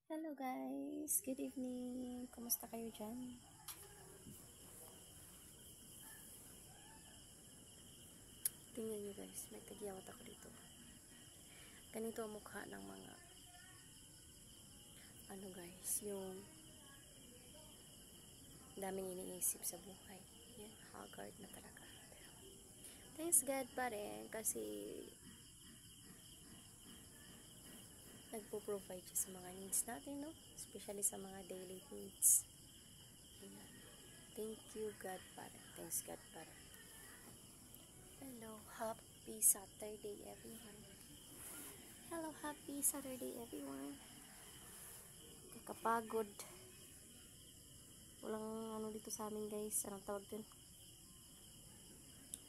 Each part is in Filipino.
Hello guys, good evening. Kumusta kayo dyan? Tingnan nyo guys, may tagyawat ako dito. Ganito ang mukha ng mga guys, yung daming iniisip sa buhay. Yan, haggard na talaga. Pero, thanks God pa rin kasi nagpo-provide siya sa mga needs natin, no? Especially sa mga daily needs. Ayan. Thank you God pa rin. Thanks God pa rin. Hello, happy Saturday everyone. Hello, happy Saturday everyone. Kakapagod. Walang dito sa amin guys. Anong tawag dun?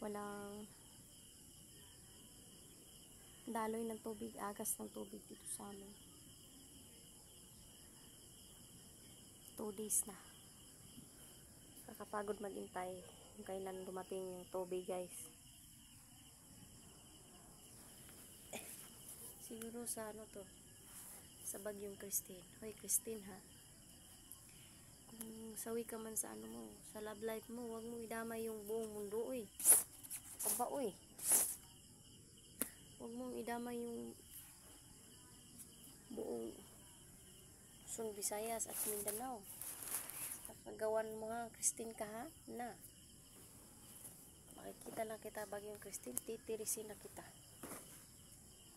Walang daloy ng tubig, agas ng tubig dito sa amin. 2 days na. Kakapagod maghintay kung kailan dumating yung tubig guys. Siguro sa sa bagyong Christine. Hoy Christine ha. Kung sawi ka man sa mo, sa love life mo, wag mo idamay yung buong mundo oy. Aba oy. Wag mong idamay yung buong Luzon, Visayas at Mindanao. Sa paggawan mo ha, Christine ka ha? Na. Makikita lang kita bagyong Christine, titirisin na kita.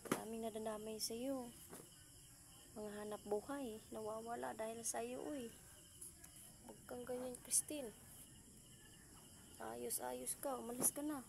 Daming nadadamay sa iyo. Mga hanap buhay nawawala dahil sa iyo uy. Huwag kang ganyan Christine. Ayos ka, umalis ka na.